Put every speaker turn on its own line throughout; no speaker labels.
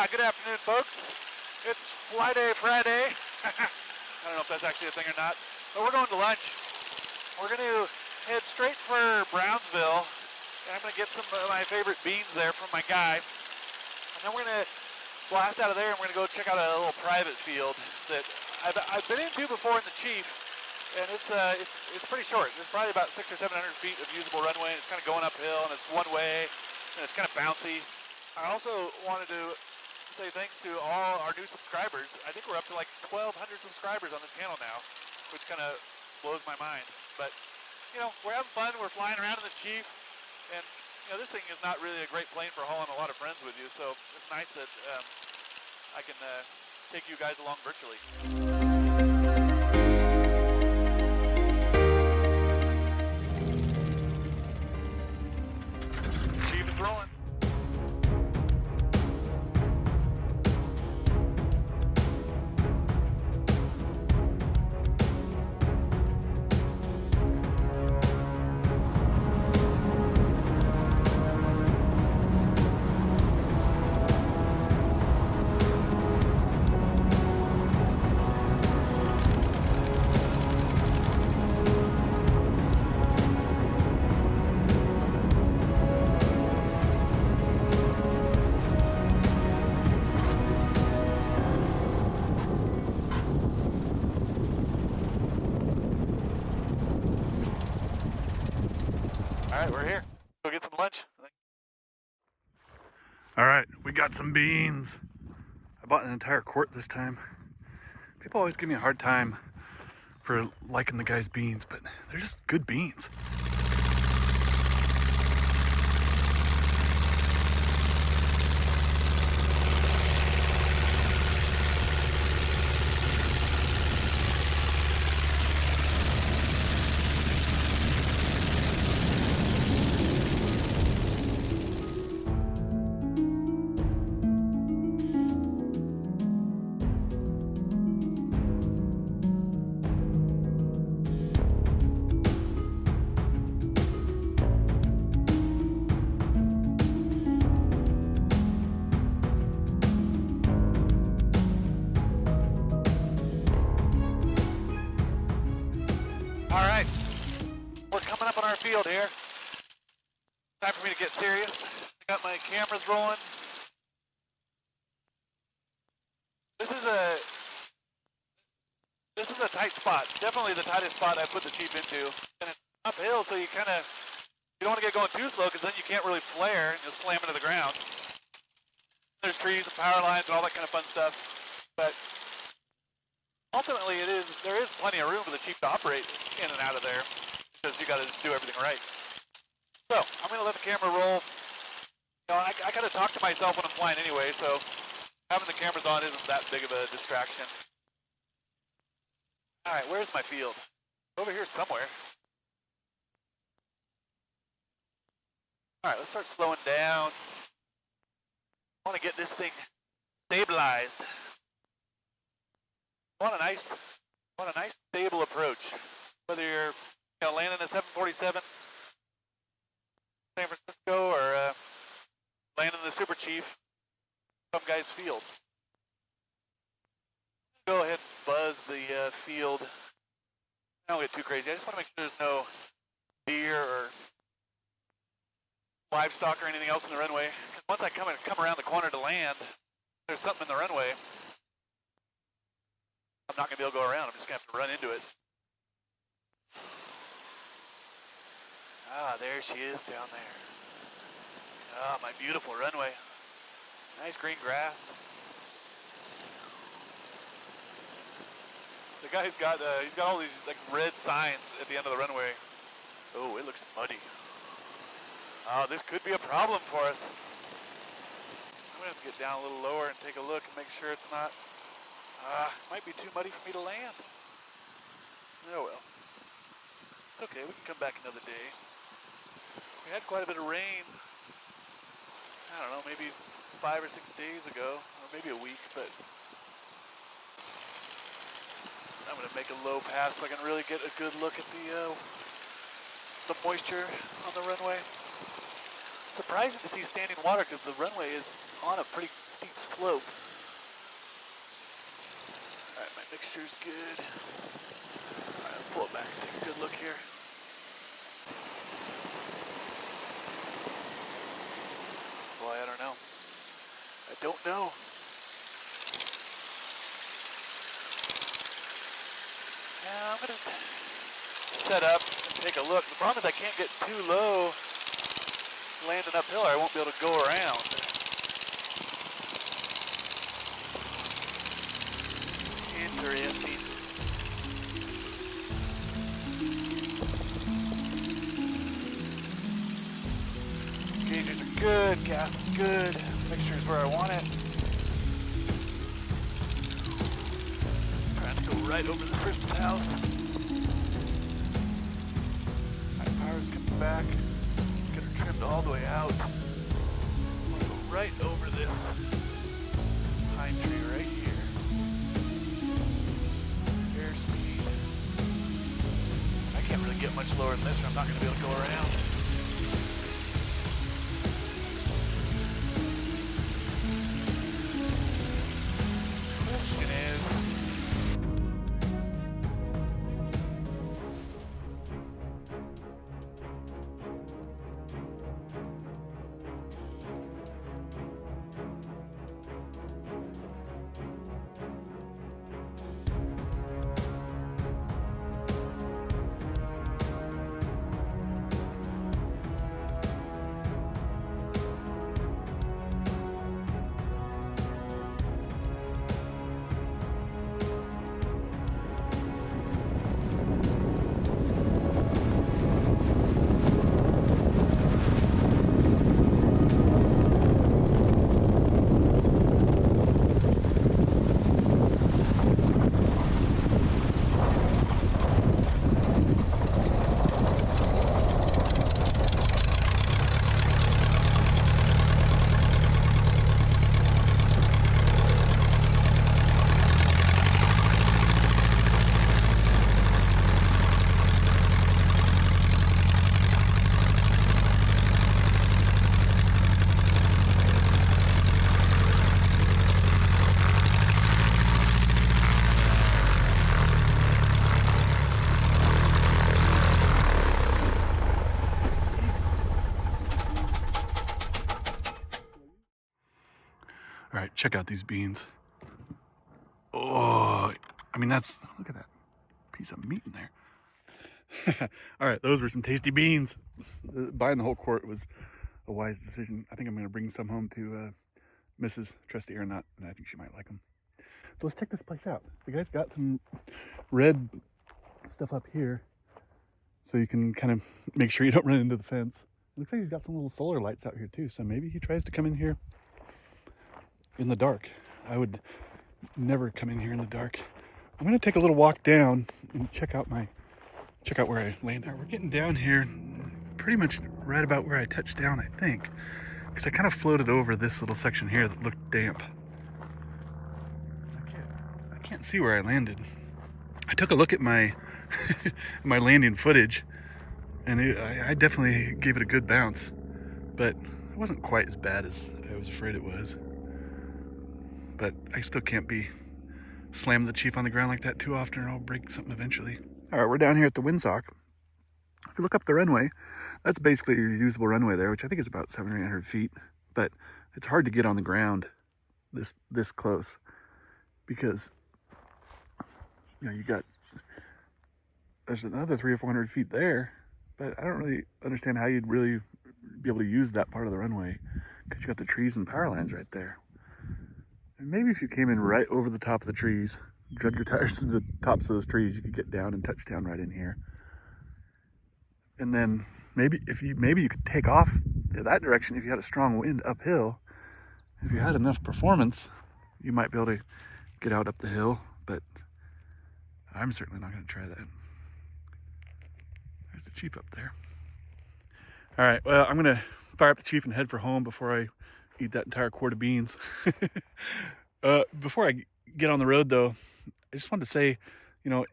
Good afternoon, folks. It's Fly Day Friday. I don't know if that's actually a thing or not, but we're going to lunch. We're going to head straight for Brownsville, and I'm going to get some of my favorite beans there from my guy. And then we're going to blast out of there, and we're going to go check out a little private field that I've been into before in the Chief, and it's pretty short. It's probably about 600 or 700 feet of usable runway, and it's kind of going uphill, and it's one way, and it's kind of bouncy. I also wanted to say thanks to all our new subscribers. I think we're up to like 1,200 subscribers on the channel now, which kind of blows my mind. But, you know, we're having fun. We're flying around in the Chief, and, you know, this thing is not really a great plane for hauling a lot of friends with you, so it's nice that I can take you guys along virtually. Chief is rolling. All right, we're here. Go get some lunch.
All right, we got some beans. I bought an entire quart this time. People always give me a hard time for liking the guy's beans, but they're just good beans.
All right, we're coming up on our field here. Time for me to get serious. I got my cameras rolling. This is a tight spot. Definitely the tightest spot I put the Chief into. And it's uphill, so you don't want to get going too slow, because then you can't really flare and you'll slam into the ground. There's trees and power lines and all that kind of fun stuff. But ultimately, there is plenty of room for the Chief to operate in and out of there, because you got to do everything right. So I'm going to let the camera roll. You know, I got to talk to myself when I'm flying anyway, so having the cameras on isn't that big of a distraction. All right, where's my field? Over here somewhere. All right, let's start slowing down. I want to get this thing stabilized. I want a nice stable approach. Whether you're landing a 747 San Francisco or landing the Super Chief, some guy's field. Go ahead and buzz the field. I don't get too crazy. I just want to make sure there's no deer or livestock or anything else in the runway. Because once I come around the corner to land, there's something in the runway. I'm not going to be able to go around. I'm just going to have to run into it. Ah, there she is down there. Ah, my beautiful runway. Nice green grass. The guy's got he's got all these like red signs at the end of the runway. Oh, it looks muddy. Oh, this could be a problem for us. I'm gonna have to get down a little lower and take a look and make sure it's not. Might be too muddy for me to land. Oh well. It's okay, we can come back another day. We had quite a bit of rain. I don't know, maybe 5 or 6 days ago, or maybe a week, but I'm gonna make a low pass so I can really get a good look at the moisture on the runway. It's surprising to see standing water because the runway is on a pretty steep slope. All right, my mixture's good. All right, let's pull it back and take a good look here. Boy, I don't know. I don't know. Yeah, I'm gonna set up and take a look. The problem is I can't get too low landing uphill, or I won't be able to go around. Interesting. Gauges are good, gas is good, mixture is where I want it. Trying to go right over this person's house. Alright, power's coming back. Get her trimmed all the way out. I'm gonna go right over this pine tree right here. Airspeed. I can't really get much lower than this, or I'm not going to be able to go around. Question is,
All right, check out these beans. Oh, I mean, look at that piece of meat in there. All right, those were some tasty beans. Buying the whole quart was a wise decision. I think I'm gonna bring some home to Mrs. Trusty Aeronca, and I think she might like them. So let's check this place out. The guy's got some red stuff up here, so you can kind of make sure you don't run into the fence. It looks like he's got some little solar lights out here too, so maybe he tries to come in here in the dark. I would never come in here in the dark. I'm gonna take a little walk down and check out where I landed. Right, we're getting down here pretty much right about where I touched down, I think, because I kind of floated over this little section here that looked damp. I can't see where I landed. I took a look at my my landing footage, and I definitely gave it a good bounce, but it wasn't quite as bad as I was afraid it was. But I still can't be slamming the Chief on the ground like that too often, or I'll break something eventually. All right, we're down here at the windsock. If you look up the runway, that's basically your usable runway there, which I think is about 700 or 800 feet. But it's hard to get on the ground this close, because there's another 300 or 400 feet there, but I don't really understand how you'd really be able to use that part of the runway, because you got the trees and power lines right there. And maybe if you came in right over the top of the trees, drug your tires to the tops of those trees, you could get down and touch down right in here. And then maybe you could take off that direction if you had a strong wind uphill. If you had enough performance, you might be able to get out up the hill, but I'm certainly not going to try that. There's the Chief up there. All right, well, I'm going to fire up the Chief and head for home before I eat that entire quart of beans. Before I get on the road, though, I just wanted to say,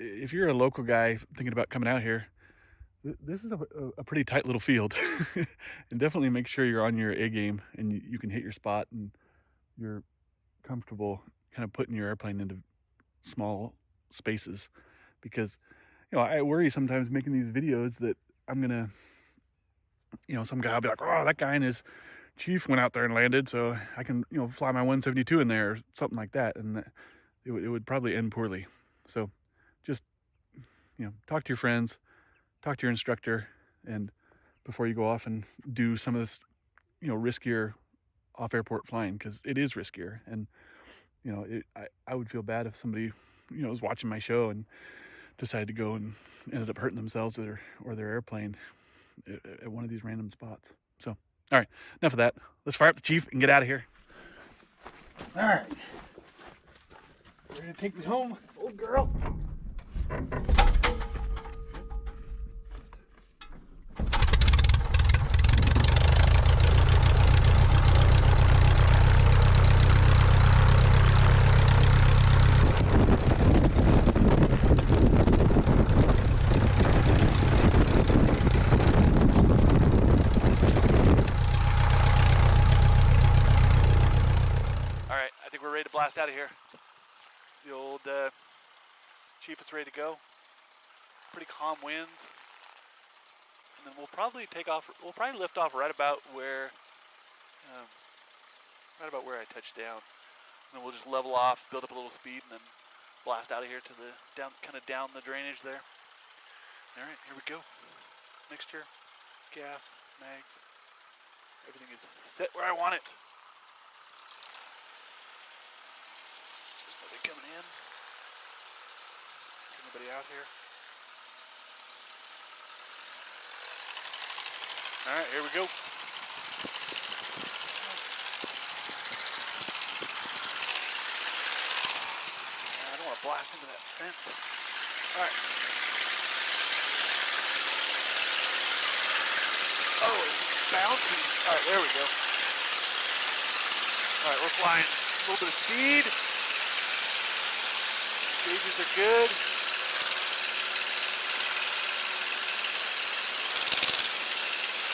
if you're a local guy thinking about coming out here, this is a pretty tight little field. And definitely make sure you're on your A game and you can hit your spot and you're comfortable kind of putting your airplane into small spaces, because I worry sometimes making these videos that I'm gonna, some guy will be like, oh, that guy and his chief went out there and landed, so I can fly my 172 in there or something like that, and it would probably end poorly. So just talk to your friends, talk to your instructor, and before you go off and do some of this riskier off airport flying, because it is riskier. And I would feel bad if somebody was watching my show and decided to go and ended up hurting themselves or their airplane at one of these random spots. So, all right, enough of that. Let's fire up the chief and get out of here. All right, ready to take me home, old girl? Blast out of here. The old chief is ready to go. Pretty calm winds, and then we'll probably take off. We'll probably lift off right about where I touched down. And then we'll just level off, build up a little speed, and then blast out of here to the kind of down the drainage there. All right, here we go. Mixture, gas, mags. Everything is set where I want it. Coming in. See anybody out here? All right, here we go. I don't want to blast into that fence. All right. Oh, it's bouncing. All right, there we go. All right, we're flying a little bit of speed. Gauges are good.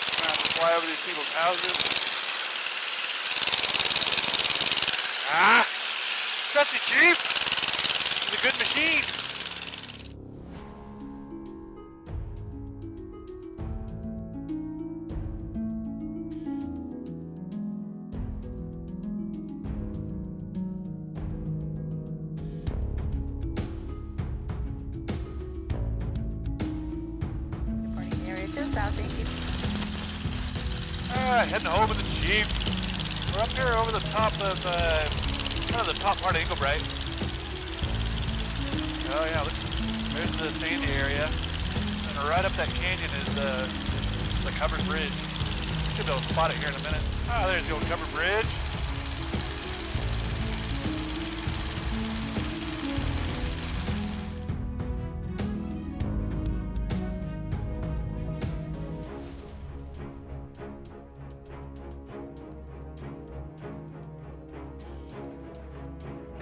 I'm gonna have to fly over these people's houses. Ah! Trusty Chief! He's a good machine. Heading home with the Chief. We're up here over the top of, kind of the top part of Englebright. Oh yeah, there's the sandy area. And right up that canyon is the covered bridge. Should be able to spot it here in a minute. Ah, there's the old covered bridge.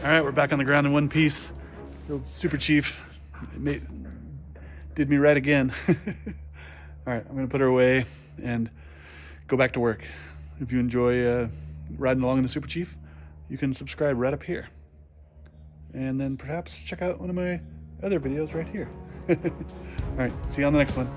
All right, we're back on the ground in one piece. The old Super Chief did me right again. All right, I'm gonna put her away and go back to work. If you enjoy riding along in the Super Chief, you can subscribe right up here. And then perhaps check out one of my other videos right here. All right, see you on the next one.